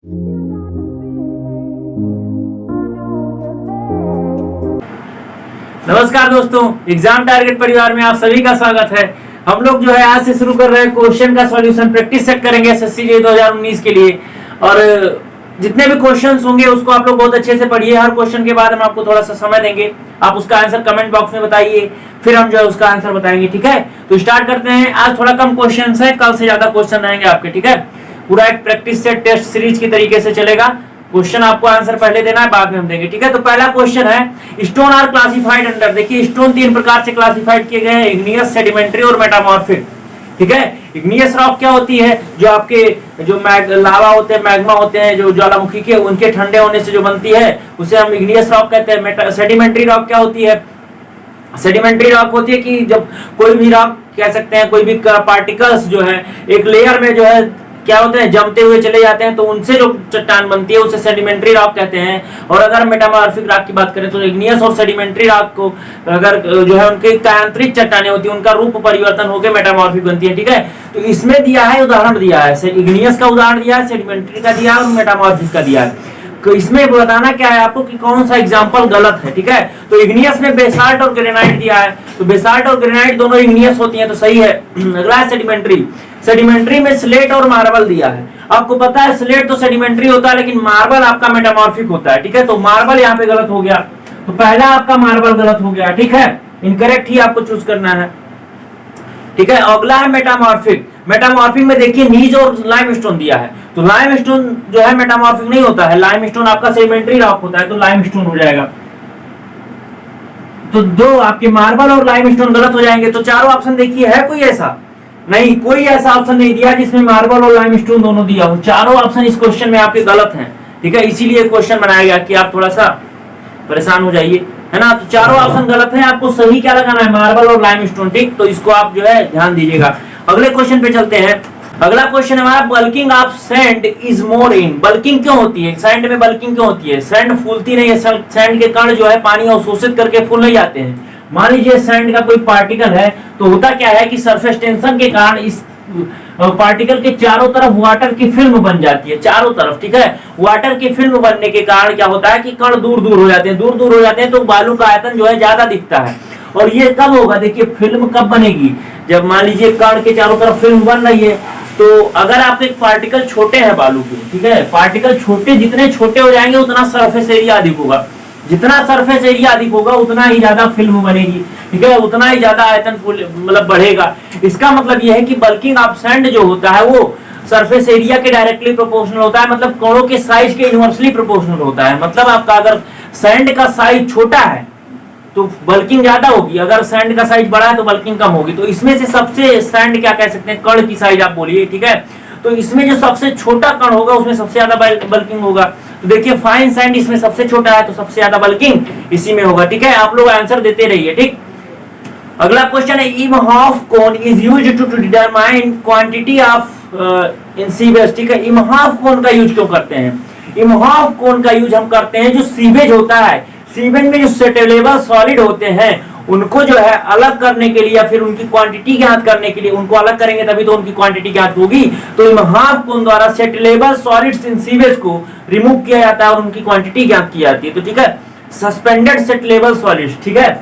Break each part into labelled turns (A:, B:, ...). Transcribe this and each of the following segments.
A: नमस्कार दोस्तों, exam target परिवार में आप सभी का स्वागत है। हम लोग जो है आज से शुरू कर रहे हैं क्वेश्चन का सॉल्यूशन प्रैक्टिस सेट करेंगे एसएससी 2019 के लिए। और जितने भी क्वेश्चंस होंगे उसको आप लोग बहुत अच्छे से पढ़िए। हर क्वेश्चन के बाद हम आपको थोड़ा सा समय देंगे, आप उसका आंसर कमेंट बॉक्स में बताइए, फिर हम जो है उसका आंसर बताएंगे। ठीक है, तो स्टार्ट करते हैं। आज थोड़ा कम क्वेश्चन है, कल से ज्यादा क्वेश्चन रहेंगे आपके। ठीक है, पूरा एक प्रैक्टिस सेट टेस्ट सीरीज की तरीके से चलेगा। क्वेश्चन आपको आंसर पहले देना है, बाद में हम देंगे। ठीक है, तो पहला क्वेश्चन है स्टोन आर क्लासिफाइड अंडर। देखिए स्टोन तीन प्रकार से क्लासिफाइड किए गए हैं, इग्नियस, सेडिमेंट्री और मेटामॉर्फिक। ठीक है, इग्नियस रॉक क्या होती है? जो आपके जो लावा होते हैं, मैग्मा होते हैं, जो ज्वालामुखी के उनके ठंडे होने से जो बनती है उसे हम इग्नियस रॉक कहते हैं। सेडिमेंट्री रॉक क्या होती है? सेडिमेंट्री रॉक होती है कि जब कोई भी रॉक कह सकते हैं, कोई भी पार्टिकल्स जो है एक लेयर में जो है क्या होते हैं, जमते हुए चले जाते हैं, तो उनसे जो चट्टान बनती है उसे सेडिमेंट्री रॉक कहते हैं। और अगर मेटामॉर्फिक रॉक की बात करें तो इग्नियस और सेडिमेंट्री रॉक को अगर जो है उनकी कायांतरित चट्टानें होती है, उनका रूप परिवर्तन होकर मेटामॉर्फिक बनती है। ठीक है, तो इसमें दिया है, उदाहरण दिया है, इग्नियस का उदाहरण दिया है, सेडिमेंट्री का दिया है और मेटामॉर्फिक का दिया है। तो इसमें बताना क्या है आपको कि कौन सा एग्जांपल गलत है। ठीक है, तो इग्नियस में बेसाल्ट और ग्रेनाइट दिया है, तो बेसाल्ट और ग्रेनाइट दोनों इग्नियस होती हैं, तो सही है। अगला है सेडिमेंट्री। सेडिमेंट्री में स्लेट और मार्बल दिया है। आपको पता है स्लेट तो सेडिमेंट्री होता है, लेकिन मार्बल आपका मेटामॉर्फिक होता है। ठीक है, तो मार्बल यहाँ पे गलत हो गया, तो पहला आपका मार्बल गलत हो गया। ठीक है, इनकरेक्ट ही आपको चूज करना है। ठीक है, अगला है मेटामॉर्फिक। मेटामॉर्फिक में देखिए नीज और लाइमस्टोन दिया है, तो लाइमस्टोन जो है मेटामॉर्फिक नहीं होता है, लाइमस्टोन आपका सेडिमेंट्री रॉक होता है, तो लाइमस्टोन हो जाएगा। तो दो आपके मार्बल और लाइमस्टोन गलत हो जाएंगे। तो चारों ऑप्शन देखिए, है कोई ऐसा? नहीं, कोई ऐसा ऑप्शन नहीं दिया जिसमें मार्बल और लाइमस्टोन दोनों दिया हो। चारों ऑप्शन इस क्वेश्चन में आपके गलत हैं। ठीक है, इसीलिए क्वेश्चन बनाया गया कि आप थोड़ा सा परेशान हो जाइए, है ना। तो चारों ऑप्शन गलत हैं, आपको सही क्या लगाना है? मार्बल और लाइमस्टोन। ठीक, तो इसको आप जो है ध्यान दीजिएगा। अगले क्वेश्चन पे चलते हैं। अगला क्वेश्चन है हमारा, bulking of sand is more in. Bulking क्यों होती है? सैंड में बल्किंग क्यों होती है? सैंड फूलती नहीं है, सैंड के कण जो है पानी अवशोषित करके फूल नहीं जाते हैं। मान लीजिए सैंड का कोई पार्टिकल है, तो होता क्या है कि सरफेस टेंशन के कारण इस पार्टिकल के चारों तरफ वाटर की फिल्म बन जाती है, चारों तरफ। ठीक है, वाटर की फिल्म बनने के कारण क्या होता है कि कण दूर दूर हो जाते हैं, दूर दूर हो जाते हैं, तो बालू का आयतन जो है ज्यादा दिखता है। और ये कब होगा? देखिए फिल्म कब बनेगी? जब मान लीजिए कण के चारों तरफ फिल्म बन रही है, तो अगर आपके पार्टिकल छोटे हैं बालू के, ठीक है, पार्टिकल छोटे, जितने छोटे हो जाएंगे उतना सरफेस एरिया अधिक होगा, जितना सरफेस एरिया अधिक होगा उतना ही ज्यादा फिल्म बनेगी। ठीक है, उतना ही ज्यादा आयतन मतलब बढ़ेगा। इसका मतलब यह है कि बल्किंग ऑफ सैंड जो होता है वो सरफेस एरिया के डायरेक्टली प्रोपोर्शनल होता है, मतलब कणों के साइज के इनवर्सली प्रोपोर्शनल होता है। मतलब आपका अगर सैंड का साइज छोटा है तो बल्किंग ज्यादा होगी, अगर सैंड का साइज बड़ा है तो बल्किंग कम होगी। तो इसमें से सबसे सैंड क्या कह सकते हैं, कण की साइज आप बोलिए। ठीक है, तो इसमें जो सबसे छोटा कण होगा उसमें सबसे ज्यादा बल्किंग होगा। तो देखिए फाइन सैंड इसमें सबसे छोटा है, तो सबसे ज्यादा बल्किंग इसी में होगा। ठीक है, आप लोग आंसर देते रहिए। ठीक, अगला क्वेश्चन है, Imhoff cone is used to determine quantity of in sewage. ठीक है, इमहाफ कोन का यूज क्यों करते हैं? इमहाफ कोन का यूज हम करते हैं जो सीवेज होता है, सीवेज में जो सेटलेबल सॉलिड होते हैं उनको जो है अलग करने के लिए या फिर उनकी क्वांटिटी ज्ञात करने के लिए, उनको अलग करेंगे तभी तो उनकी क्वांटिटी ज्ञात होगी। तो इमहाफ कोन द्वारा सेटलेबल सॉलिड्स इन सीवेज को रिमूव किया जाता है और उनकी क्वांटिटी ज्ञात की जाती है। तो ठीक है, सस्पेंडेड सेटलेबल सॉलिड्स। ठीक है,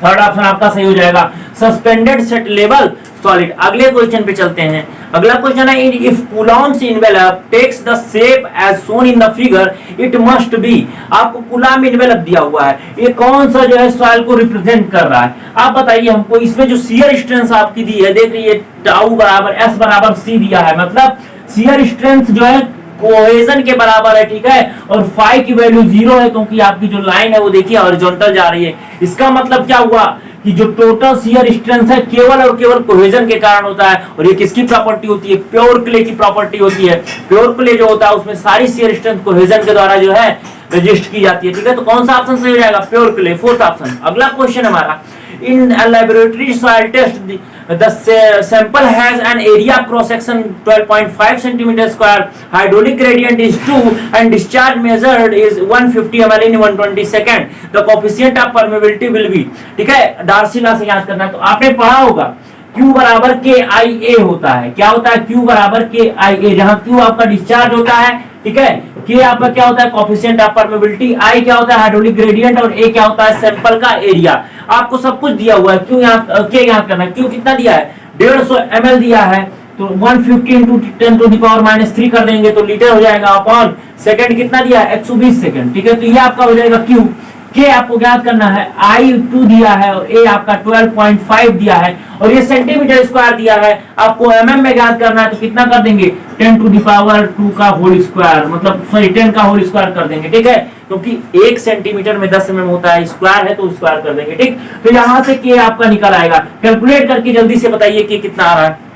A: थर्ड ऑप्शन आपका सही हो जाएगा, सस्पेंडेड सेटलेबल सॉलिड। अगले क्वेश्चन पे चलते हैं। अगला क्वेश्चन है, if Coulomb's envelope takes the shape as shown in the figure it must be. आपको कूलॉम एनवेलप दिया हुआ है, ये कौन सा जो है सॉइल को रिप्रेजेंट कर रहा है? आप बताइए हमको। इसमें जो शियर स्ट्रेंथ आपकी दी है, देख लीजिए टाउ बराबर एस बराबर सी दिया है, मतलब शियर स्ट्रेंथ जो है कोहेजन के बराबर है। ठीक है, और फाई की वैल्यू 0 है क्योंकि आपकी जो लाइन है वो देखिए हॉरिजॉन्टल जा रही है। इसका मतलब क्या हुआ कि जो टोटल शियर स्ट्रेंथ है केवल और केवल कोहेजन के कारण होता है। और ये किसकी प्रॉपर्टी होती है? प्योर क्ले की प्रॉपर्टी होती है। प्योर क्ले जो होता है उसमें सारी शियर स्ट्रेंथ कोहेजन के द्वारा जो है रजिस्ट की जाती है। ठीक है, तो कौन सा ऑप्शन सही हो जाएगा? Pure clay, fourth option. अगला क्वेश्चन हमारा, in laboratory soil test the sample has an area cross section 12.5 centimeter square, hydraulic gradient is 2 and discharge measured is 150 ml in 120 second, the coefficient of permeability will be। ठीक है, Darcy law से याद करना है। तो आपने पढ़ा होगा Q बराबर के आई ए होता है। क्या होता है? Q बराबर के आई ए, जहां Q आपका डिस्चार्ज होता है, ठीक है। के आपका क्या होता है, कोफिशिएंट ऑफ परमेबिलिटी, आई क्या होता है, हाइड्रोलिक ग्रेडियंट, और ए क्या होता है, सैंपल का एरिया। आपको सब कुछ दिया हुआ है, क्यों यहाँ के याद करना है, क्यों कितना दिया है, 150 ml दिया है, तो 150 इंटू 10⁻³ कर देंगे तो लीटर हो जाएगा, अपॉन सेकंड कितना दिया है, 120 सेकंड, ठीक है। तो ये आपका हो जाएगा क्यू। के आपको ज्ञात करना है, आई 2 दिया है और ए आपका 12.5 दिया है, और ये सेंटीमीटर स्क्वायर दिया है, आपको एमएम में ज्ञात करना है, तो कितना कर देंगे, 10⁻² का होल स्क्वायर, मतलब सॉरी 10 का होल स्क्वायर कर देंगे, ठीक है, क्योंकि 1 सेंटीमीटर में 10 mm होता है, स्क्वायर है तो स्क्वायर कर देंगे, ठीक। तो यहां से के आपका निकल आएगा, कैलकुलेट करके जल्दी से बताइए कि कितना आ रहा है।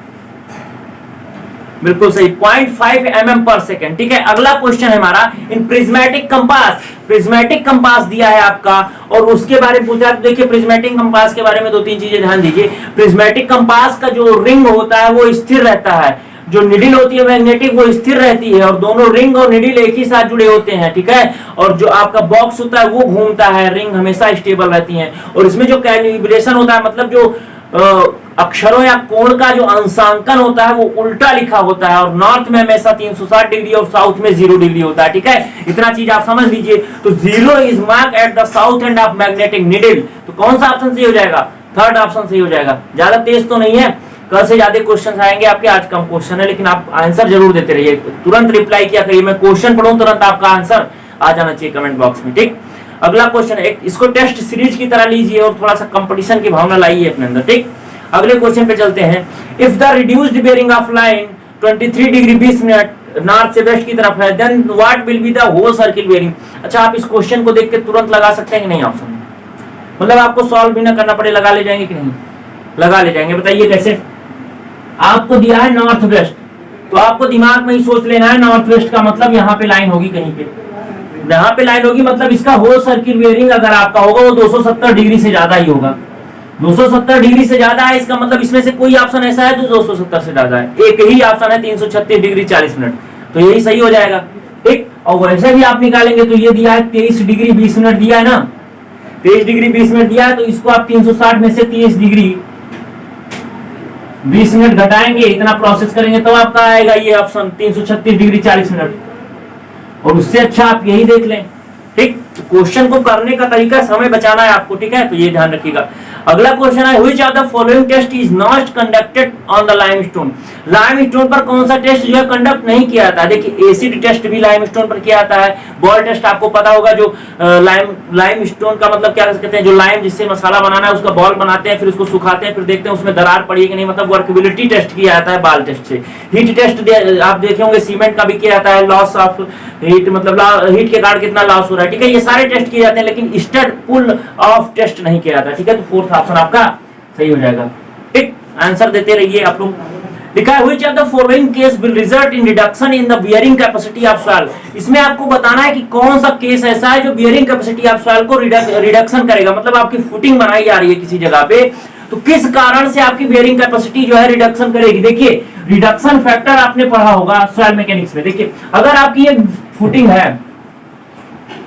A: बिल्कुल सही, 0.5 mm पर सेकेंड, ठीक है। अगला क्वेश्चन है हमारा, इन प्रिज्मेटिक कंपास, प्रिज्मेटिक कंपास दिया है आपका, और उसके बारे में पूछा, तो देखिए प्रिज्मेटिक कंपास के बारे में 2-3 चीजें ध्यान दीजिए। प्रिज्मेटिक कंपास का जो रिंग होता है वो स्थिर रहता है, जो निडिल होती है मैग्नेटिक वो स्थिर रहती है, और दोनों रिंग और निडिल एक ही साथ जुड़े होते हैं, ठीक है। और जो आपका बॉक्स होता है वो घूमता है, रिंग हमेशा स्टेबल रहती है, और इसमें जो कैलिब्रेशन होता है, मतलब जो अक्षरों या कोण का जो अंशांकन होता है वो उल्टा लिखा होता है, और नॉर्थ में हमेशा 360 डिग्री और साउथ में 0 डिग्री होता है, ठीक है। इतना चीज आप समझ लीजिए। तो 0 is mark at the south end of magnetic needle, तो कौन सा ऑप्शन सही हो जाएगा, थर्ड ऑप्शन सही हो जाएगा। ज्यादा तेज तो नहीं है, कल से ज्यादा क्वेश्चन आएंगे आपके, आज कम क्वेश्चन है, लेकिन आप आंसर जरूर देते रहिए, तुरंत रिप्लाई किया करिए, मैं क्वेश्चन पढ़ूं तुरंत आपका आंसर आ जाना चाहिए कमेंट बॉक्स में, ठीक। अगला क्वेश्चन है, इसको टेस्ट सीरीज की तरह लीजिए और थोड़ा सा कंपटीशन की भावना लाइए अपने अंदर, ठीक। अगले क्वेश्चन पे चलते हैं। If the reduced bearing of line 23 degree 20 minute north से वेस्ट की तरफ है, then what will be the whole circle bearing. अच्छा, आप इस क्वेश्चन को देख के तुरंत लगा सकते हैं कि नहीं ऑप्शन, मतलब आपको सॉल्व भी ना करना पड़े, लगा ले जाएंगे कि नहीं, लगा ले जाएंगे। बताइए कैसे। आपको दिया है नॉर्थ वेस्ट, तो आपको दिमाग में ही सोच लेना है नॉर्थ वेस्ट का मतलब यहाँ पे लाइन होगी, कहीं पे यहाँ पे लाइन होगी, मतलब इसका होल सर्किल बेयरिंग अगर आपका होगा वो 270 डिग्री से ज्यादा ही होगा। 270 डिग्री से ज्यादा है, इसका मतलब इसमें से कोई ऑप्शन ऐसा है जो 270 से ज्यादा है, एक ही ऑप्शन है 336 डिग्री 40 मिनट, तो यही सही हो जाएगा, ठीक। और वैसे भी आप निकालेंगे तो ये दिया है 23 डिग्री 20 मिनट दिया है ना, 23 डिग्री 20 मिनट दिया है, तो इसको आप 360 में से 23 डिग्री 20 मिनट घटाएंगे, इतना प्रोसेस करेंगे तो आपका आएगा ये ऑप्शन 336 डिग्री 40 मिनट, और उससे अच्छा आप यही देख लें, ठीक। क्वेश्चन को करने का तरीका, समय बचाना है आपको, ठीक है, तो ये ध्यान रखिएगा। अगला क्वेश्चन है, which of the following test is not conducted on the limestone. Limestone पर कौन सा टेस्ट जो है कंडक्ट नहीं किया जाता है। देखिए एसिड टेस्ट भी लाइमस्टोन पर किया जाता है, बॉल टेस्ट आपको पता होगा, जो लाइमस्टोन का मतलब क्या कहते हैं, जो लाइम जिससे मसाला बनाना है उसका बॉल बनाते हैं, फिर उसको सुखाते हैं, फिर देखते हैं उसमें दरार पड़ी है कि नहीं, मतलब वर्केबिलिटी टेस्ट किया जाता है बॉल टेस्ट से। हीट टेस्ट आप देखे होंगे सीमेंट का भी किया जाता है, लॉस ऑफ हीट, मतलब हीट के कारण कितना लॉस हो रहा है, ठीक है, ये सारे टेस्ट किए जाते हैं, लेकिन स्टड पुल ऑफ टेस्ट नहीं किया जाता, ठीक है। तो फोर्थ ऑप्शन आपका सही हो जाएगा, ठीक। आंसर देते रहिए आप लोग। लिखा है which of the following case will result in reduction in the bearing capacity of soil. इसमें आपको बताना है कि कौन सा केस ऐसा है जो बियरिंग कैपेसिटी ऑफ सॉइल को रिडक्शन करेगा, मतलब आपकी फुटिंग बनाई जा रही है किसी जगह पे, तो किस कारण से आपकी बियरिंग कैपेसिटी जो है रिडक्शन करेगी। देखिए रिडक्शन फैक्टर आपने पढ़ा होगा सॉइल मैकेनिक्स में। देखिए अगर आपकी ये फुटिंग है,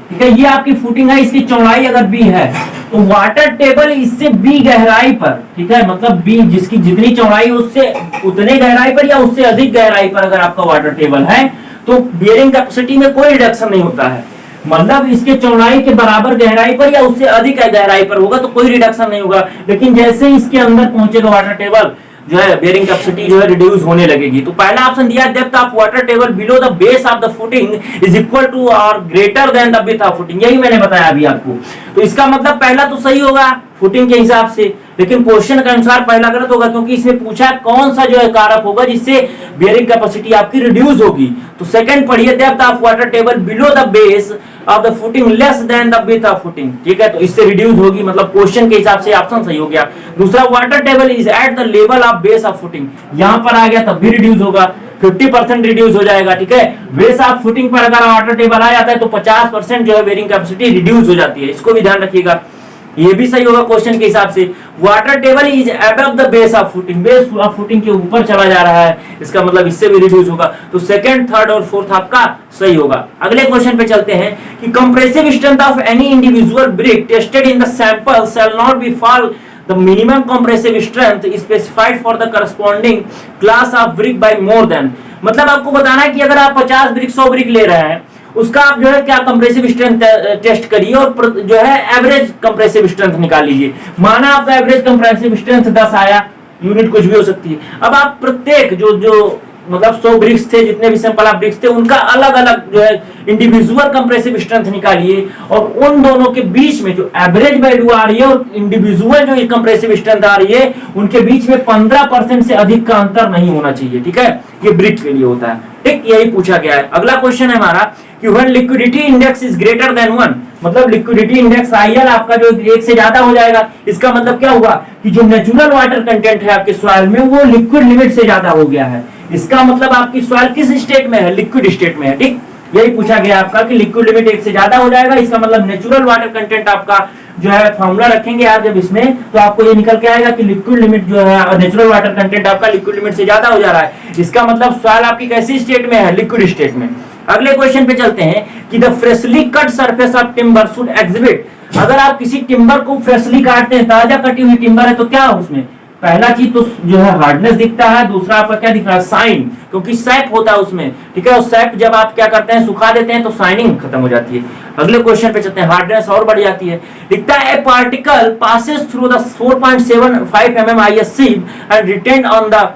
A: ठीक है, ये आपकी फुटिंग है, इसकी चौड़ाई अगर बी है तो वाटर टेबल इससे बी गहराई पर, ठीक है, मतलब बी जिसकी जितनी चौड़ाई उससे उतने गहराई पर या उससे अधिक गहराई पर अगर आपका वाटर टेबल है तो बियरिंग कैपेसिटी में कोई रिडक्शन नहीं होता है, मतलब इसके चौड़ाई के बराबर गहराई पर या उससे अधिक गहराई पर होगा तो कोई रिडक्शन नहीं होगा। लेकिन जैसे ही इसके अंदर पहुंचेगा वाटर टेबल जो है बियरिंग कैपेसिटी जो है रिड्यूस होने लगेगी। तो पहला ऑप्शन दिया depth of water table below the base of the footing is equal to और greater than the width of footing, यही मैंने बताया अभी आपको। तो इसका मतलब पहला तो सही होगा फुटिंग के हिसाब से, लेकिन क्वेश्चन के अनुसार पहला गलत होगा, क्योंकि इसमें पूछा है कौन सा जो है कारक होगा जिससे बियरिंग कैपेसिटी आपकी रिड्यूस होगी। तो सेकंड पढ़िए, depth of water table below the base of the footing less than the width of footing, ठीक है, तो इससे रिड्यूस होगी, मतलब क्वेश्चन के हिसाब से ऑप्शन सही हो गया। दूसरा water table is at the level of base of footing, यहां पर आ गया तब भी रिड्यूस होगा, 50% रिड्यूस हो जाएगा, ठीक है। बेस ऑफ फुटिंग पर अगर वाटर टेबल आ जाता है तो 50% जो है बियरिंग कैपेसिटी रिड्यूस हो जाती है, इसको भी ध्यान रखिएगा, ये भी सही होगा क्वेश्चन के हिसाब से। Water table is above the base of footing, base of footing के ऊपर चला जा रहा है, इसका मतलब इससे भी रिड्यूस होगा, तो सेकंड, थर्ड और फोर्थ आपका सही होगा। अगले क्वेश्चन पे चलते हैं कि compressive strength of any individual brick tested in the sample shall not be fall the minimum compressive strength is specified for the corresponding class of brick by more than, मतलब आपको बताना है कि अगर आप 50 ब्रिक 100 ब्रिक ले रहे हैं, उसका आप जो है क्या कंप्रेसिव स्ट्रेंथ टेस्ट करिए और जो है एवरेज कंप्रेसिव स्ट्रेंथ निकाल लीजिए। माना आपका एवरेज कंप्रेसिव स्ट्रेंथ 10 आया, यूनिट कुछ भी हो सकती है। अब आप प्रत्येक जो मतलब 100 ब्रिक्स थे, जितने भी सैंपल आप ब्रिक्स थे, उनका अलग अलग जो है इंडिविजुअल कंप्रेसिव स्ट्रेंथ निकालिए और उन दोनों के बीच में जो एवरेज वैल्यू आ रही है और इंडिविजुअल जो कंप्रेसिव स्ट्रेंथ आ रही है, उनके बीच में 15% से अधिक का अंतर नहीं होना चाहिए। ठीक है, ये ब्रिक के लिए होता है। ठीक, यही पूछा गया है। अगला क्वेश्चन है हमारा कि when liquidity index is greater than 1, मतलब लिक्विडिटी इंडेक्स IL आपका जो 1 से ज्यादा हो जाएगा, इसका मतलब क्या हुआ कि जो नेचुरल वाटर कंटेंट है आपके सॉइल में वो लिक्विड लिमिट से ज्यादा हो गया है। इसका मतलब आपकी सॉइल किस स्टेट में है? लिक्विड स्टेट में है। ठीक, यही पूछा गया आपका कि लिक्विड लिमिट 1 से ज्यादा हो जाएगा, इसका मतलब नेचुरल वाटर कंटेंट आपका जो है फॉर्मूला रखेंगे आप जब इसमें, तो आपको ये निकल के आएगा कि लिक्विड लिमिट जो है नेचुरल वाटर कंटेंट आपका लिक्विड लिमिट से ज्यादा हो जा रहा है। इसका मतलब सॉइल आपकी कैसी स्टेट में है? लिक्विड स्टेट में। अगले क्वेश्चन पे चलते हैं कि the freshly cut surface of timber should exhibit, अगर आप किसी टिम्बर को फ्रेशली काटते हैं, ताजा कटी हुई टिम्बर है, तो क्या उसमें पहला चीज तो जो है हार्डनेस दिखता है, दूसरा आपका क्या दिख रहा है? साइन, क्योंकि सैप होता है उसमें। ठीक है, और सैप जब आप क्या करते हैं, सुखा देते हैं, तो साइनिंग खत्म हो जाती है। अगले क्वेश्चन पे चलते हैं, हार्डनेस और बढ़ जाती है। दिखता है ए particle passes through the 4.75 mm IS sieve and retained on the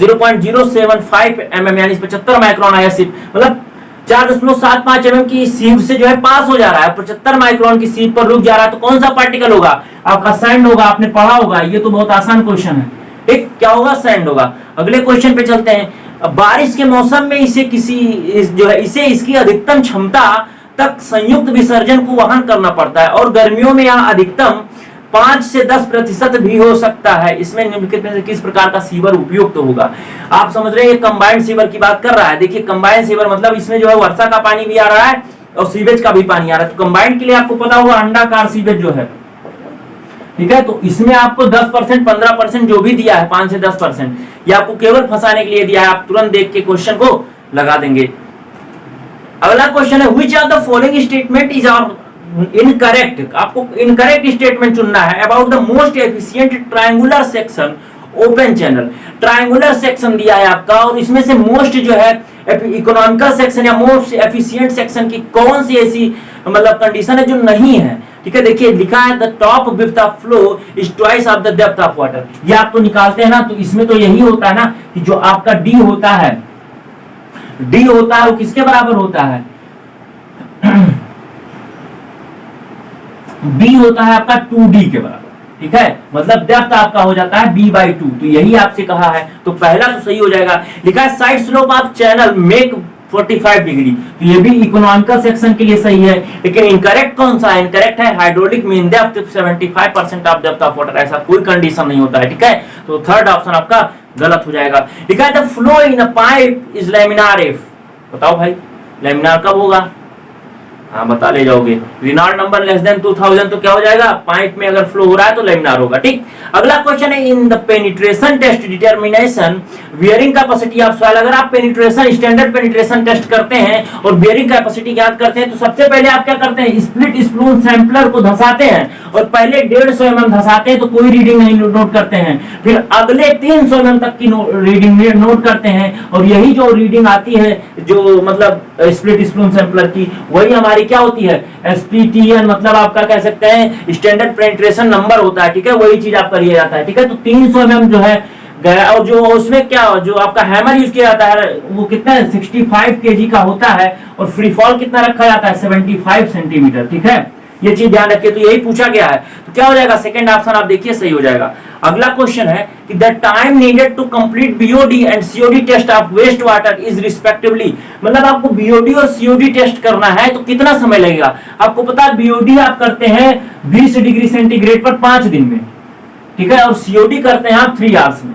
A: 0.075 mm यानी 75 माइक्रोन IS sieve, मतलब 4.75 mm की सीव से जो है पास हो जा रहा है, 75 माइक्रोन की सीव पर रुक जा रहा है, तो कौन सा पार्टिकल होगा? आपका सैंड होगा। आपने पढ़ा होगा, ये तो बहुत आसान क्वेश्चन है। ठीक, क्या होगा? सैंड होगा। अगले क्वेश्चन पे चलते हैं। बारिश के मौसम में इसे इसकी अधिकतम क्षमता तक संयुक्त विसर्जन को वहन करना पड़ता है और गर्मियों में यह अधिकतम 5 से 10% भी हो सकता है। इसमें निम्नलिखित में से किस प्रकार का सीवर उपयुक्त होगा? आप समझ रहे हैं ये कंबाइंड सीवर की बात कर रहा है। देखिए कंबाइंड सीवर मतलब इसमें जो है वर्षा का पानी भी आ रहा है और सीवेज का भी पानी आ रहा है। तो कंबाइंड के लिए आपको पता होगा अंडाकार सीवेज जो है, ठीक है, तो इसमें आपको 10% 15% जो भी दिया है, 5 से 10%, ये आपको केवल फंसाने के लिए दिया है। आप तुरंत देख के क्वेश्चन को लगा देंगे। अगला क्वेश्चन है which of the following statement is incorrect. आपको इनकरेक्ट स्टेटमेंट चुनना है about the most efficient triangular section open channel. Triangular section दिया है आपका और इसमें से मोस्ट जो है इकोनॉमिकल सेक्शन या मोस्ट एफिशिएंट सेक्शन की कौन सी ऐसी मतलब कंडीशन है जो नहीं है। ठीक है, देखिए लिखा है the top width of flow is twice of the depth of water. ये आप तो निकालते हैं ना, तो इसमें तो यही होता है ना कि जो आपका डी होता है वो किसके बराबर होता है? बी होता है आपका 2D के बराबर। ठीक है, मतलब डेप्थ आपका हो जाता है B/2, तो यही आपसे कहा है, तो पहला तो सही हो जाएगा। लिखा है side slope of channel make 45 degree, तो ये भी इकोनॉमिकल सेक्शन के लिए सही है। लेकिन इनकरेक्ट कौन सा है? इनकरेक्ट है hydraulic mean depth 75% of depth of water. ऐसा कोई कंडीशन नहीं होता है। ठीक है, तो थर्ड ऑप्शन आपका गलत हो जाएगा। लिखा है the flow in a pipe is laminar if. बताओ भाई लैमिनार कब होगा? हाँ बता ले जाओगे। रिनॉल्ड नंबर लेस देन 2000 तो क्या हो जाएगा? पाइप में अगर फ्लो हो रहा है तो लैमिनार होगा। ठीक, अगला क्वेश्चन है in the penetration test determination bearing capacity of soil. अगर आप पेनिट्रेशन स्टैंडर्ड पेनिट्रेशन टेस्ट करते हैं और बियरिंग कैपेसिटी ज्ञात करते हैं, तो सबसे पहले आप क्या करते हैं? स्प्लिट स्पून सैंपलर को धंसाते हैं और पहले 150 mm धंसाते हैं, तो कोई रीडिंग नहीं नोट करते हैं। फिर अगले 300 mm तक की रीडिंग नोट करते हैं और यही जो रीडिंग आती है जो मतलब स्प्लिट स्पून सैंपलर की, वही हमारी क्या होती है? SPTN, मतलब आपका कह सकते हैं स्टैंडर्ड पेनिट्रेशन नंबर होता है। ठीक है, वही चीज आपका लिया जाता है। ठीक है, तो 300 mm जो है गया और जो उसमें क्या जो आपका हैमर यूज किया जाता है वो कितना 65 kg का होता है और फ्री फॉल कितना रखा जाता है? 75 सेंटीमीटर। ठीक है, ये चीज ध्यान रखिए। तो यही पूछा गया है, तो क्या हो जाएगा? सेकंड ऑप्शन आप देखिए सही हो जाएगा। अगला क्वेश्चन है कि the time needed to complete BOD and COD test of waste water is respectively. मतलब आपको BOD और COD टेस्ट करना है तो कितना समय लगेगा? आपको पता है BOD आप करते हैं 20 डिग्री सेंटीग्रेड पर 5 दिन में। ठीक है, और COD करते हैं आप 3 आवर्स में।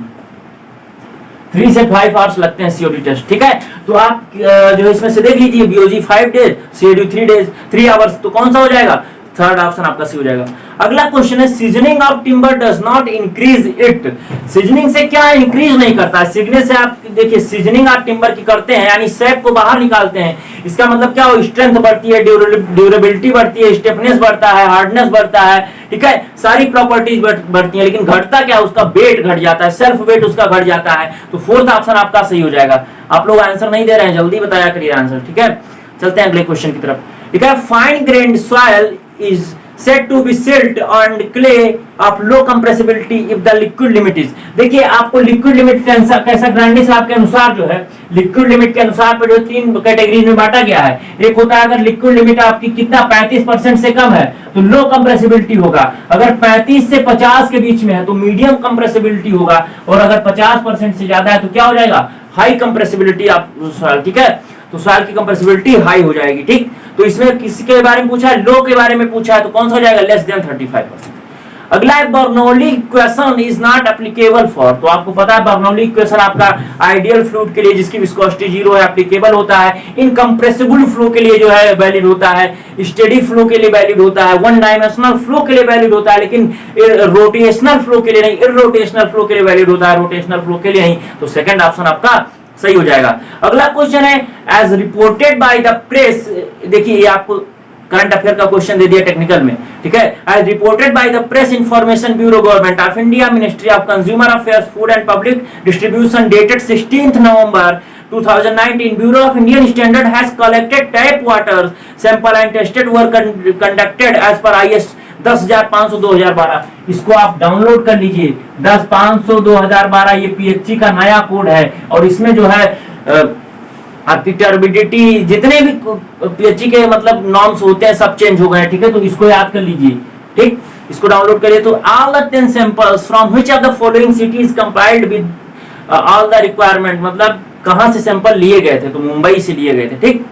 A: 3 से 5 आवर्स लगते हैं COD टेस्ट। ठीक है, तो आप जो इसमें से देख लीजिए BOD 5 days, COD 3 days 3 hours, तो कौन सा हो जाएगा? थर्ड ऑप्शन आपका सही हो जाएगा। अगला क्वेश्चन है seasoning of timber does not increase it. Seasoning से क्या इंक्रीज नहीं करता है? सीजनिंग से आप देखिए, सीजनिंग आप टिम्बर की करते हैं यानी सैप को बाहर निकालते हैं, इसका मतलब क्या हो, स्ट्रेंथ बढ़ती है, ड्यूरेबिलिटी बढ़ती है, स्टेफनेस बढ़ता है, हार्डनेस बढ़ता है, ठीक है, सारी प्रॉपर्टीज बढ़ती है, लेकिन घटता क्या, उसका वेट घट जाता है, सेल्फ वेट उसका घट जाता है। तो फोर्थ ऑप्शन आपका सही हो जाएगा। आप लोग आंसर नहीं दे रहे हैं, जल्दी बताया करिए आंसर, ठीक है। चलते हैं अगले क्वेश्चन की तरफ, ठीक है। Fine grand soil is said to be silt and clay of low compressibility if the liquid limit is। देखिए, आपको लिक्विड लिमिट कैसा ग्राइंडिंग आपके अनुसार जो है, लिक्विड लिमिट के अनुसार पर जो 3 कैटेगरी में बांटा गया है। एक होता है अगर लिक्विड लिमिट आपकी कितना 35% से कम है तो लो कंप्रेसिबिलिटी होगा, अगर 35 से 50 के बीच में है तो मीडियम कंप्रेसिबिलिटी होगा, और अगर 50% से ज्यादा है तो क्या हो जाएगा, हाई कंप्रेसिबिलिटी आप सॉइल, ठीक है। तो सॉइल की कंप्रेसिबिलिटी हाई हो जाएगी, ठीक। तो इसमें किसी के बारे में पूछा है, लो के बारे में पूछा है, तो कौन सा हो जाएगा, लेस देन 35%। अगला है Bernoulli equation is not applicable for. तो आपको पता है बर्नौली इक्वेशन आपका आइडियल फ्लूइड के लिए जिसकी विस्कोसिटी 0 है एप्लीकेबल होता है, इनकम्प्रेसिबल फ्लो के लिए जो है वैलिड होता है, स्टेडी फ्लो के लिए वैलिड होता है, वन डायमेंशनल फ्लो के लिए वैलिड होता है, लेकिन रोटेशनल फ्लो के लिए नहीं, इररोटेशनल फ्लो के लिए वैलिड होता है, रोटेशनल फ्लो के लिए नहीं। तो सेकंड ऑप्शन आपका सही हो जाएगा। अगला क्वेश्चन है as reported by the press. देखिए, ये आपको करंट अफेयर का क्वेश्चन दे दिया टेक्निकल में, ठीक है। As reported by the press information bureau government of India ministry of consumer affairs food and public distribution dated 16 November 2019 Bureau of Indian Standard has collected tap water sample and tested were conducted as per IS 10,500/2012। इसको आप download कर लीजिए, 10,500/2012 ये PHE का नया code है, और इसमें जो है आपकी टर्बिडिटी जितने भी पीएचई के मतलब नॉर्म्स होते हैं सब चेंज हो गए, ठीक है। तो इसको याद कर लीजिए, ठीक, इसको डाउनलोड करिए। तो all the 10 samples from which of the following cities compiled with all the requirement, मतलब कहां से सैंपल लिए गए थे, तो मुंबई से लिए गए थे, ठीक।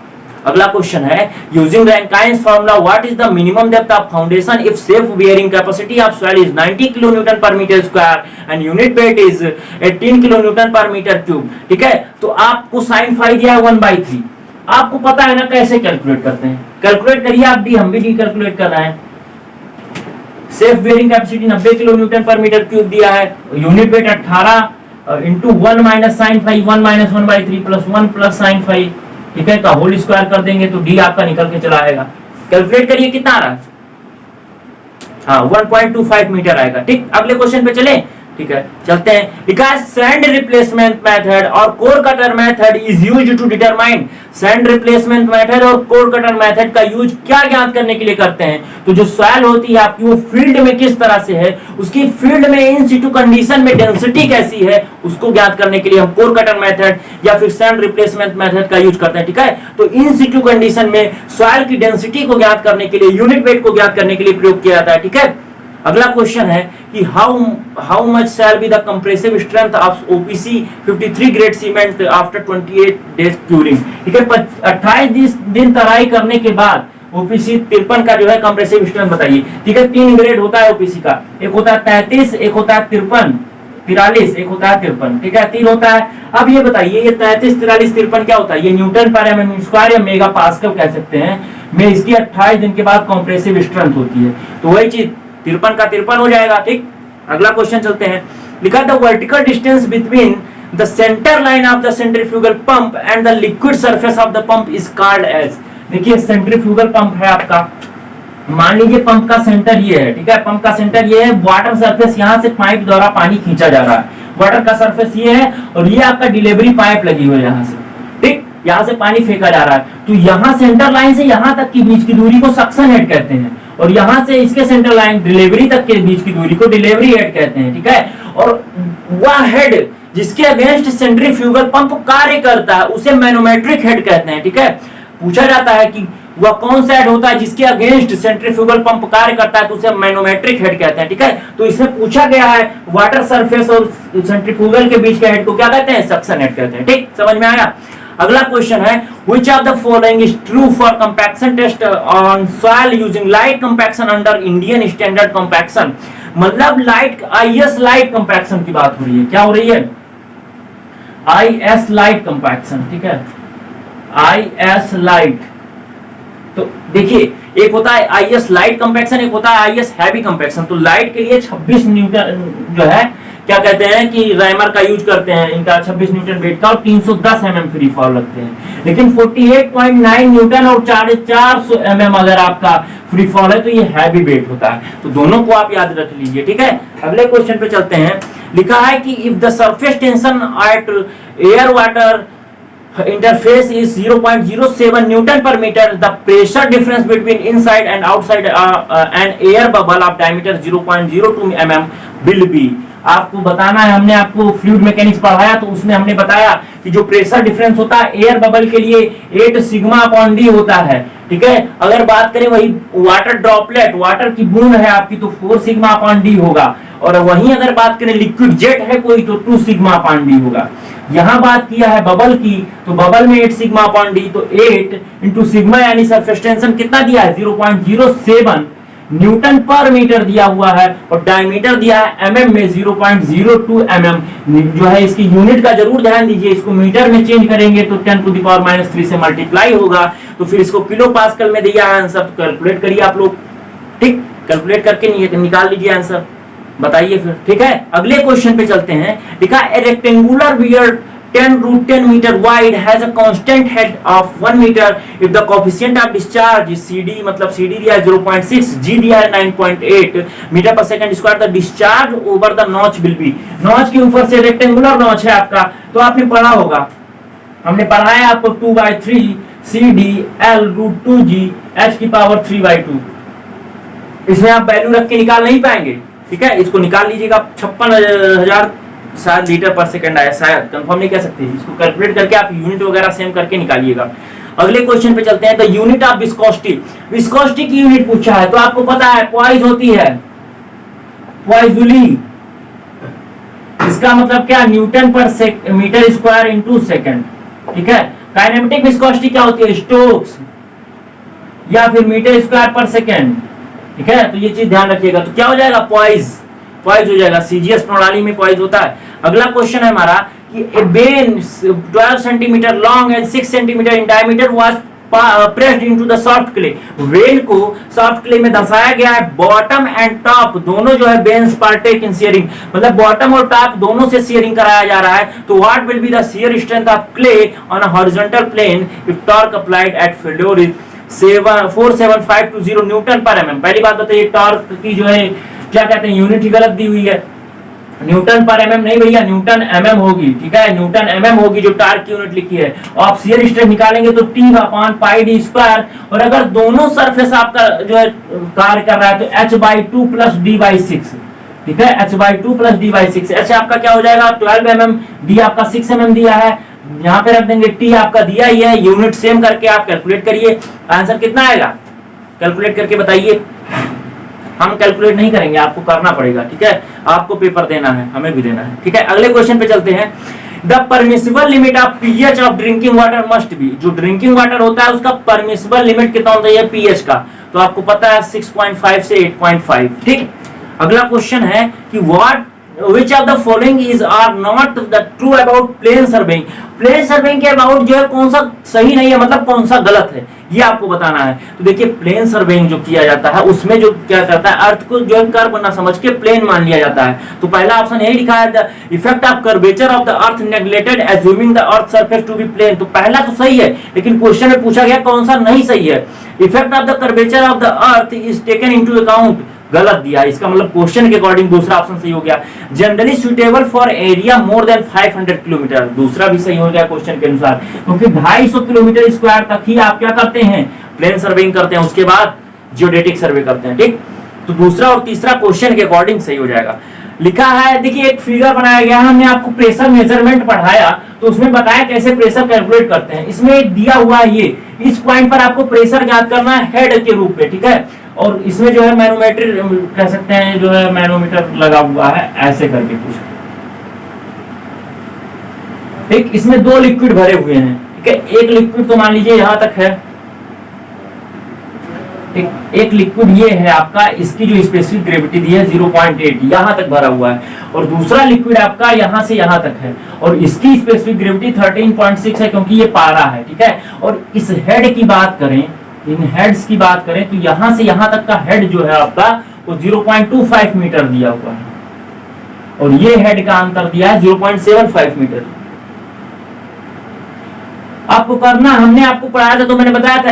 A: अगला क्वेश्चन है using Rankine's formula what is the minimum depth of foundation if self bearing capacity of soil is 90 kilo newton per metre square and unit weight is 18 kilo newton per metre cube, ठीक है। तो आपको sine phi दिया है 1/3, आपको पता है ना कैसे कैलकुलेट करते हैं, कैलकुलेट करिए आप डी, हम भी डी कैलकुलेट कर रहे हैं। Self bearing capacity 90 kilo newton per metre cube दिया है, unit weight 18 into 1 minus sine phi, 1 minus 1/3 plus 1 plus sine phi, ठीक है, का होल स्क्वायर कर देंगे तो डी आपका निकल के चला आएगा। कैलकुलेट करिए कितना आ रहा है, हाँ 1.25 मीटर आएगा, ठीक। अगले क्वेश्चन पे चले, ठीक है, चलते हैं। बिकॉज सैंड रिप्लेसमेंट मेथड और core cutter method is used to determine, sand replacement method और कोर कटर मेथड का यूज क्या ज्ञात करने के लिए करते हैं, तो जो सॉइल होती है आपकी वो फील्ड में किस तरह से है, उसकी फील्ड में इन सिटू कंडीशन में डेंसिटी कैसी है, उसको ज्ञात करने के लिए हम कोर कटर मेथड या फिर सैंड रिप्लेसमेंट मेथड का यूज करते हैं, ठीक है। तो इन सिटू कंडीशन में सॉइल की डेंसिटी को ज्ञात करने के लिए, यूनिट वेट को ज्ञात करने के लिए प्रयोग किया जाता है, ठीक है। अगला क्वेश्चन है कि how much shall be the compressive strength of OPC 53 grade cement after 28 days curing, ठीक है। 28 दिन तराई करने के बाद ओपीसी 53 का जो है कंप्रेसिव स्ट्रेंथ बताइए, ठीक है। 3 ग्रेड होता है ओपीसी का, एक होता है 33, एक होता है 43, एक होता है 53, ठीक है, 3 होता है। अब ये बताइए ये 33, 43, 53 क्या होता है, ये न्यूटन पर एमएम स्क्वायर या मेगा पास्कल कह सकते हैं में, इसकी 28 दिन के बाद कंप्रेसिव स्ट्रेंथ होती है, तो वही चीज 53 का 53 हो जाएगा, ठीक। अगला क्वेश्चन चलते हैं। लिखा the vertical distance between the centre line of the centrifugal pump and the liquid surface of the pump is called as. देखिए सेंट्रीफ्यूगल पंप है आपका, मान लीजिए पंप का सेंटर ये है, ठीक है, पंप का सेंटर ये है, वाटर सरफेस यहाँ से पाइप द्वारा पानी खींचा जा रहा है, वाटर का सरफेस ये है और ये आपका डिलीवरी पाइप लगी हुई है यहाँ से, ठीक, यहाँ से पानी फेंका जा रहा है। तो यहाँ सेंटर लाइन से यहाँ तक की बीच की दूरी को सक्शन हेड कहते हैं, और यहां से इसके सेंटर लाइन डिलीवरी तक के बीच की दूरी को डिलीवरी हेड कहते हैं, ठीक है। और वह हेड जिसके अगेंस्ट सेंट्रीफ्यूगल पंप कार्य करता है उसे मैनोमेट्रिक हेड कहते हैं, ठीक है। पूछा जाता है कि वह कौन सा हेड होता है जिसके अगेंस्ट सेंट्रीफ्यूगल पंप कार्य करता है, तो उसे मैनोमेट्रिक हेड कहते हैं, ठीक है। तो इसमें पूछा गया है वाटर सरफेस और सेंट्रीफ्यूगल के बीच के हेड को क्या कहते हैं, सक्शन हेड कहते हैं, ठीक, समझ में आया। अगला क्वेश्चन है which of the following is true for compaction test on soil using light compaction under Indian standard compaction, मतलब लाइट IS लाइट कंपैक्शन की बात हो रही है, क्या हो रही है, IS लाइट कंपैक्शन, ठीक है, IS लाइट तो देखिए, एक होता है आईएस लाइट कंपैक्शन, एक होता है आईएस हैवी कंपैक्शन। तो लाइट के लिए 26 न्यूटन जो है क्या कहते हैं कि रैमर का यूज करते हैं, इनका 26 न्यूटन वेट का और 310 mm फ्री फॉल लगते हैं। लेकिन 48.9 न्यूटन और 450 mm अगर आपका फ्री फॉल है तो ये हैवी वेट होता है। तो दोनों को आप याद रख लीजिए, ठीक है। अगले क्वेश्चन पे चलते हैं। लिखा है कि if the surface tension eight air water interface is 0.07 Newton per meter, the pressure difference between inside and outside an air bubble of diameter 0.02 mm will be। आपको बताना है, हमने आपको फ्लूइड मैकेनिक्स पढ़ाया तो उसमें हमने बताया कि जो प्रेशर डिफरेंस होता है एयर बबल के लिए 8 सिग्मा अपॉन डी होता है, ठीक है। अगर बात करें वही वाटर ड्रॉपलेट, वाटर की बूंद है आपकी, तो 4 सिग्मा अपॉन डी होगा। और वहीं अगर बात करें लिक्विड जेट है कोई तो 2 सिग्मा अपॉन डी होगा। यहां बात किया है बबल की, तो बबल में 8 सिग्मा अपॉन डी, तो 8 इंटू सिग्मा यानी सरफेस टेंशन कितना दिया है 0.07 न्यूटन पर मीटर दिया हुआ है, और डायमीटर दिया है mm में 0.02 mm। जो है इसकी यूनिट का जरूर ध्यान दीजिए, इसको मीटर में चेंज करेंगे तो 10⁻³ से मल्टीप्लाई होगा, तो फिर इसको किलो पास्कल में दिया है आंसर। तो कैलकुलेट करिए आप लोग, ठीक, कैलकुलेट करके निकाल लीजिए आंसर, बताइए फिर, ठीक है। अगले क्वेश्चन पे चलते हैं। लिखा है rectangular wear 10√10 meter wide has a constant head of 1 meter if the coefficient of discharge is CD, मतलब CD दिया है 0.6, G दिया है 9.8 मीटर पर second square. The discharge over the notch will be, notch के ऊपर से रेक्टेंगुलर नॉच है आपका, तो आपने पढ़ा होगा, हमने पढ़ा है आपको 2/3 CD L√2G H⁻³/2। इसमें आप वैल्यू रख के निकाल नहीं पाएंगे, ठीक है। इसको निकाल लीजिएगा, 56,000 शायद लीटर पर सेकंड आया, शायद कंफर्म नहीं कह सकते। इसको कैलकुलेट करके आप यूनिट वगैरह सेम करके निकालिएगा। अगले क्वेश्चन पे चलते हैं। The unit of viscosity, viscosity की यूनिट पूछा है, तो आपको पता है पॉइज होती है, पॉइजुली, इसका मतलब क्या Newton per metre square into second, ठीक है। काइनेमेटिक विस्कोसिटी क्या होती है स्टोक्स या फिर मीटर स्क्वायर पर सेकंड, ठीक है। तो ये चीज ध्यान रखिएगा। तो क्या हो जाएगा पॉइज, पॉइज हो जाएगा, सीजीएस प्रणाली में पॉइज होता है। अगला क्वेश्चन है हमारा कि a vane 12 centimetre long and 6 centimetre in diameter was pressed into the soft clay. Vane को सॉफ्ट क्ले में दर्शाया गया है, बॉटम एंड टॉप दोनों जो है बेन्स पार्टेक इन शियरिंग, मतलब बॉटम और टॉप दोनों से शियरिंग कराया जा रहा है। तो what will be the shear strength of clay on a horizontal plane if torque applied at failure is 47520 newton per mm. पहली बात बताइए, टॉर्क की जो है क्या कहते हैं यूनिट ही गलत दी हुई है, न्यूटन पर एमएम नहीं भैया, न्यूटन एमएम होगी, ठीक है, न्यूटन एमएम होगी जो टार्क की यूनिट लिखी है। आप शियर स्ट्रेंथ निकालेंगे तो T/πd², और अगर दोनों सरफेस आपका जो है कार्य कर रहा है तो h/2 + d/6, ठीक है, h/2 + d/6। h आपका क्या हो जाएगा 12 mm, d आपका 6 mm दिया है, यहाँ पे रख देंगे, t आपका दिया ही है, यूनिट सेम करके आप कैलकुलेट करिए, आंसर कितना आएगा कैलकुलेट करके बताइए। हम कैलकुलेट नहीं करेंगे, आपको करना पड़ेगा, ठीक है, आपको पेपर देना है, हमें भी देना है, ठीक है। अगले क्वेश्चन पे चलते हैं। The permissible limit of pH of drinking water must be, जो ड्रिंकिंग वाटर होता है उसका परमिसिबल लिमिट कितना होता है पीएच का, तो आपको पता है 6.5 से 8.5, ठीक। अगला क्वेश्चन है कि what which of the following is are not the true about plane surveying, plane surveying के अबाउट जो है कौन सा सही नहीं है, मतलब कौन सा गलत है, ये आपको बताना है। तो देखिए प्लेन सर्वेइंग जो किया जाता है उसमें जो क्या करता है अर्थ को जो है कर्व ना समझ के प्लेन मान लिया जाता है। तो पहला ऑप्शन यही लिखा है, the effect of curvature of the earth neglected assuming the earth surface to be plane. तो पहला तो सही है, लेकिन क्वेश्चन में पूछा गया कौन सा नहीं सही है। Effect of the curvature of the earth is taken into account, गलत दिया, इसका मतलब क्वेश्चन के अकॉर्डिंग दूसरा ऑप्शन सही हो गया। Generally suitable for area more than 500 kilometre, दूसरा भी सही हो गया क्वेश्चन के अनुसार, क्योंकि 250 किलोमीटर स्क्वायर तक ही आप क्या करते हैं प्लेन सर्वेइंग करते हैं, उसके बाद जियोडेटिक सर्वे करते हैं, ठीक। तो दूसरा और तीसरा क्वेश्चन के अकॉर्डिंग सही हो जाएगा। लिखा है, देखिए एक फिगर बनाया गया है, हमने आपको प्रेशर मेजरमेंट पढ़ाया तो उसमें बताया कैसे प्रेशर कैलकुलेट करते हैं। इसमें दिया हुआ है ये, इस पॉइंट पर आपको प्रेशर ज्ञात करना है हेड के रूप में, ठीक है। और इसमें जो है मैनोमीटर कह सकते हैं, जो है मैनोमीटर लगा हुआ है ऐसे करके कुछ, ठीक। इसमें 2 लिक्विड भरे हुए हैं, ठीक है। एक लिक्विड तो मान लीजिए यहां तक है, एक लिक्विड ये है आपका, इसकी जो स्पेसिफिक ग्रेविटी दी है 0.8 यहां तक भरा हुआ है, और दूसरा लिक्विड आपका यहां से यहां तक है और इसकी स्पेसिफिक ग्रेविटी 13.6 है क्योंकि ये पारा है, ठीक है। और इस हेड की बात करें, इन हेड्स की बात करें तो यहां से यहां तक का हेड जो है आपका वो 0.25 मीटर दिया हुआ है और ये हेड का अंतर दिया है 0.75 मीटर। आपको करना, हमने आपको पढ़ाया था तो मैंने बताया था,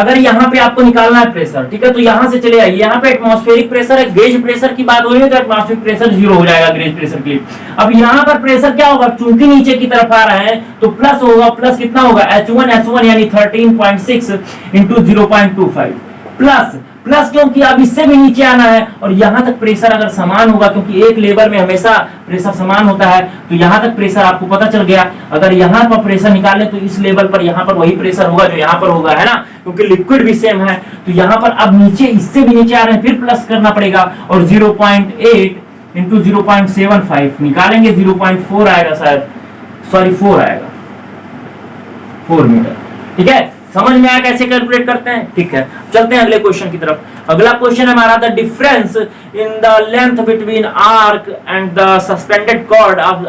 A: अगर यहाँ पे आपको निकालना है प्रेशर, ठीक है, तो यहां से चले आइए, यहाँ पे एटमॉस्फेरिक प्रेशर है, गेज प्रेशर की बात हो रही है तो एटमॉस्फेरिक प्रेशर 0 हो जाएगा गेज प्रेशर के लिए। अब यहाँ पर प्रेशर क्या होगा, चूंकि नीचे की तरफ आ रहा है तो प्लस होगा, प्लस कितना होगा H1 यानी 13.6 इंटू 0.25 प्लस प्लस, क्योंकि अब इससे भी नीचे आना है और यहां तक प्रेशर अगर समान होगा, क्योंकि एक लेवल में हमेशा प्रेशर समान होता है, तो यहां तक प्रेशर आपको पता चल गया। अगर यहां पर प्रेशर निकाले तो इस लेवल पर यहां पर वही प्रेशर होगा जो यहां पर होगा, है ना, क्योंकि लिक्विड भी सेम है। तो यहां पर अब नीचे, इससे भी नीचे आ रहे हैं, फिर प्लस करना पड़ेगा और 0.8 इंटू 0.75 निकालेंगे, 0.4 आएगा शायद, सॉरी 4 आएगा, 4 मीटर। ठीक है, समझ में आया कैसे कैलकुलेट करते हैं। ठीक है, चलते हैं अगले क्वेश्चन की तरफ। अगला क्वेश्चन है हमारा, the difference in the length between arc and the suspended chord of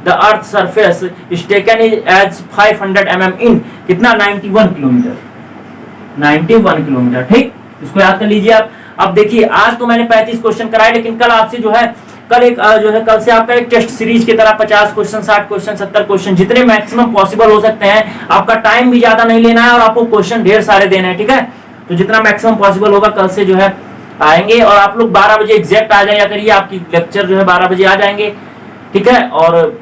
A: the earth surface is taken as 500 mm in कितना 91 किलोमीटर, 91 किलोमीटर। ठीक, इसको याद कर लीजिए आप। अब देखिए, आज तो मैंने 35 क्वेश्चन कराए, लेकिन कल आपसे जो है कल से आपका एक टेस्ट सीरीज की तरह 50 क्वेश्चन, 60 क्वेश्चन, 70 क्वेश्चन, जितने मैक्सिमम पॉसिबल हो सकते हैं। आपका टाइम भी ज्यादा नहीं लेना है और आपको क्वेश्चन ढेर सारे देने हैं। ठीक है, तो जितना मैक्सिमम पॉसिबल होगा कल से जो है आएंगे और आप लोग 12 बजे एग्जैक्ट आ जाया करिए, आपकी लेक्चर जो है 12 बजे आ जाएंगे। ठीक है, और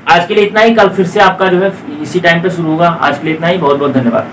A: आज के लिए इतना ही, कल फिर से आपका जो है इसी टाइम पे शुरू होगा। आज के लिए इतना ही, बहुत बहुत धन्यवाद।